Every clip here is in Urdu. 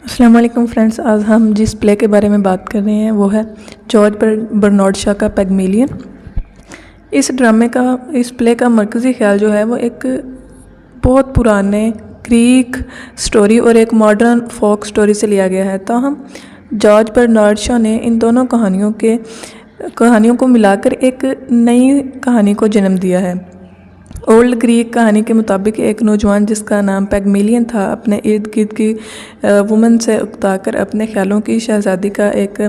السلام علیکم فرینڈس، آج ہم جس پلے کے بارے میں بات کر رہے ہیں وہ ہے جارج برنارڈ شاہ کا پیگمیلین۔ اس پلے کا مرکزی خیال جو ہے وہ ایک بہت پرانے گریک سٹوری اور ایک ماڈرن فوک سٹوری سے لیا گیا ہے۔ تاہم جارج برنارڈ شاہ نے ان دونوں کہانیوں کو ملا کر ایک نئی کہانی کو جنم دیا ہے۔ اولڈ گریک کہانی کے مطابق ایک نوجوان جس کا نام پیگمیلین تھا اپنے ارد گرد کی وومن سے اکتا کر اپنے خیالوں کی شہزادی کا ایک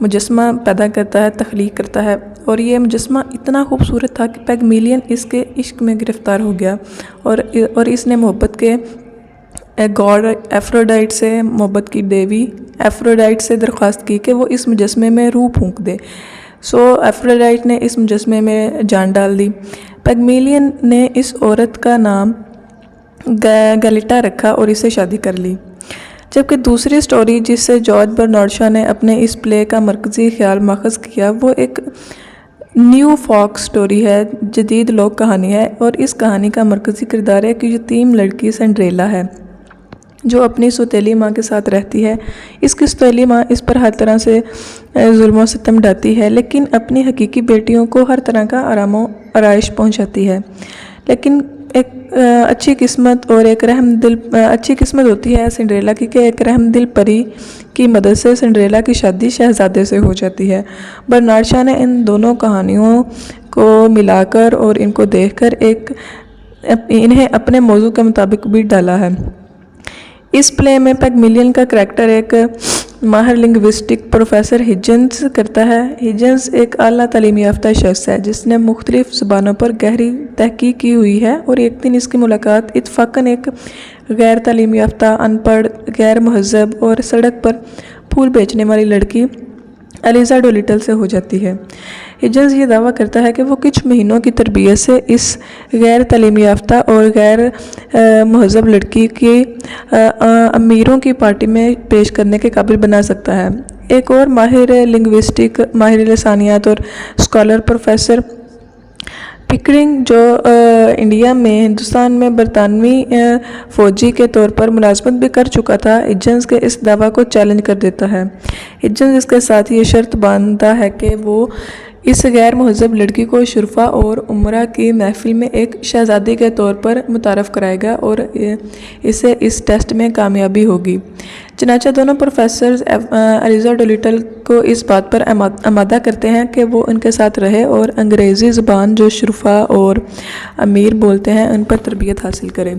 مجسمہ پیدا کرتا ہے، تخلیق کرتا ہے، اور یہ مجسمہ اتنا خوبصورت تھا کہ پیگمیلین اس کے عشق میں گرفتار ہو گیا اور اس نے محبت کے گاڈ ایفروڈائٹ سے، محبت کی دیوی ایفروڈائٹ سے درخواست کی کہ وہ اس مجسمے میں روح پھونک دے۔ ایفروڈائٹ نے اس مجسمے میں جان ڈال دی۔ پیگمیلین نے اس عورت کا نام گیلیٹا رکھا اور اسے شادی کر لی۔ جبکہ دوسری سٹوری جس سے جارج برنارڈ شاہ نے اپنے اس پلے کا مرکزی خیال ماخذ کیا وہ ایک نیو فوک سٹوری ہے، جدید لوک کہانی ہے، اور اس کہانی کا مرکزی کردار ایک یتیم لڑکی سنڈریلا ہے جو اپنی سوتیلی ماں کے ساتھ رہتی ہے۔ اس کی سوتیلی ماں اس پر ہر طرح سے ظلم و ستم ڈھاتی ہے، لیکن اپنی حقیقی بیٹیوں کو ہر طرح کا آرام و آرائش پہنچاتی ہے۔ لیکن ایک اچھی قسمت ہوتی ہے سنڈریلا کی کہ ایک رحم دل پری کی مدد سے سنڈریلا کی شادی شہزادے سے ہو جاتی ہے۔ برنارڈ شاہ نے ان دونوں کہانیوں کو ملا کر اور ان کو دیکھ کر انہیں اپنے موضوع کے مطابق بھی ڈالا ہے۔ اس پلے میں پیگمیلین کا کریکٹر ایک ماہر لنگوسٹک پروفیسر ہجنز کرتا ہے۔ ہجنز ایک اعلیٰ تعلیم یافتہ شخص ہے جس نے مختلف زبانوں پر گہری تحقیق کی ہوئی ہے، اور ایک دن اس کی ملاقات اتفاقاً ایک غیر تعلیم یافتہ، ان پڑھ، غیر مہذب اور سڑک پر پھول بیچنے والی لڑکی ایلیزا ڈولیٹل سے ہو جاتی ہے۔ ہجنز یہ دعویٰ کرتا ہے کہ وہ کچھ مہینوں کی تربیت سے اس غیر تعلیم یافتہ اور غیر مہذب لڑکی کی امیروں کی پارٹی میں پیش کرنے کے قابل بنا سکتا ہے۔ ایک اور ماہر لنگوسٹک، ماہر لسانیات اور اسکالر پروفیسر پکرنگ جو انڈیا میں ہندوستان میں برطانوی فوجی کے طور پر ملازمت بھی کر چکا تھا، ہجنز کے اس دعویٰ کو چیلنج کر دیتا ہے۔ ہجنز اس کے ساتھ یہ شرط باندھتا ہے کہ وہ اس غیر مہذب لڑکی کو شرفا اور امراء کی محفل میں ایک شہزادی کے طور پر متعارف کرائے گا اور اسے اس ٹیسٹ میں کامیابی ہوگی۔ چنانچہ دونوں پروفیسرز ایلیزا ڈولیٹل کو اس بات پر آمادہ کرتے ہیں کہ وہ ان کے ساتھ رہے اور انگریزی زبان جو شرفا اور امیر بولتے ہیں ان پر تربیت حاصل کرے۔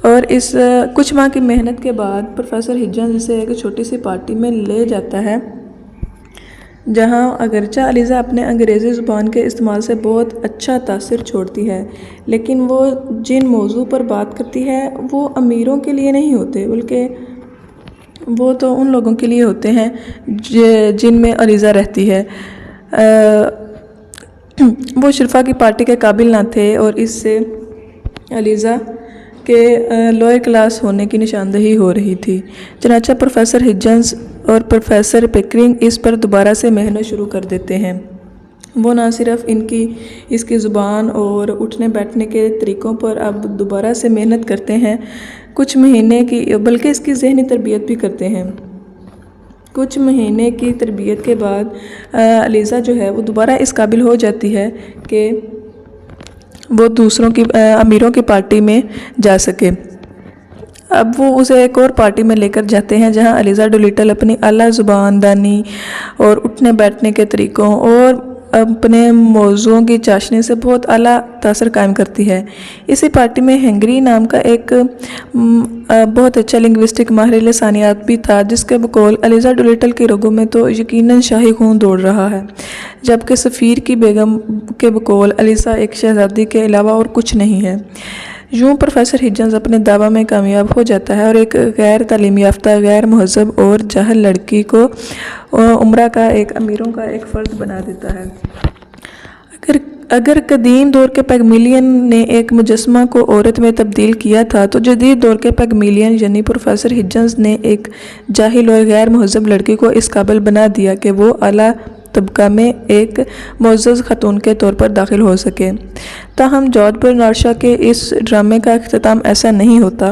اور اس کچھ ماہ کی محنت کے بعد پروفیسر ہجنز اسے ایک چھوٹی سی پارٹی میں لے جاتا ہے جہاں اگرچہ ایلیزا اپنے انگریزی زبان کے استعمال سے بہت اچھا تاثر چھوڑتی ہے، لیکن وہ جن موضوع پر بات کرتی ہے وہ امیروں کے لیے نہیں ہوتے، بلکہ وہ تو ان لوگوں کے لیے ہوتے ہیں جن میں ایلیزا رہتی ہے۔ وہ شرفا کی پارٹی کے قابل نہ تھے اور اس سے ایلیزا کے لوئر کلاس ہونے کی نشاندہی ہو رہی تھی۔ چنانچہ پروفیسر ہجنز اور پروفیسر پکرنگ اس پر دوبارہ سے محنت شروع کر دیتے ہیں۔ وہ نہ صرف اس کی زبان اور اٹھنے بیٹھنے کے طریقوں پر اب دوبارہ سے محنت کرتے ہیں کچھ مہینے کی، بلکہ اس کی ذہنی تربیت بھی کرتے ہیں۔ کچھ مہینے کی تربیت کے بعد ایلیزا جو ہے وہ دوبارہ اس قابل ہو جاتی ہے کہ وہ دوسروں کی امیروں کی پارٹی میں جا سکے۔ اب وہ اسے ایک اور پارٹی میں لے کر جاتے ہیں جہاں ایلیزا ڈولیٹل اپنی اعلیٰ زبان دانی اور اٹھنے بیٹھنے کے طریقوں اور اپنے موضوعوں کی چاشنی سے بہت اعلیٰ تاثر قائم کرتی ہے۔ اسی پارٹی میں ہنگری نام کا ایک بہت اچھا لنگوسٹک ماہر لسانیات بھی تھا جس کے بقول ایلیزا ڈولیٹل کی رگوں میں تو یقیناً شاہی خون دوڑ رہا ہے، جبکہ سفیر کی بیگم کے بقول ایلیزا ایک شہزادی کے علاوہ اور کچھ نہیں ہے۔ یوں پروفیسر ہجنز اپنے دعویٰ میں کامیاب ہو جاتا ہے اور ایک غیر تعلیم یافتہ، غیر مہذب اور جاہل لڑکی کو امراء کا امیروں کا ایک فرد بنا دیتا ہے۔ اگر قدیم دور کے پیگمیلین نے ایک مجسمہ کو عورت میں تبدیل کیا تھا تو جدید دور کے پیگمیلین یعنی پروفیسر ہجنز نے ایک جاہل اور غیر مہذب لڑکی کو اس قابل بنا دیا کہ وہ اعلیٰ طبقہ میں ایک معزز خاتون کے طور پر داخل ہو سکے۔ تاہم جارج برنارڈ شاہ کے اس ڈرامے کا اختتام ایسا نہیں ہوتا۔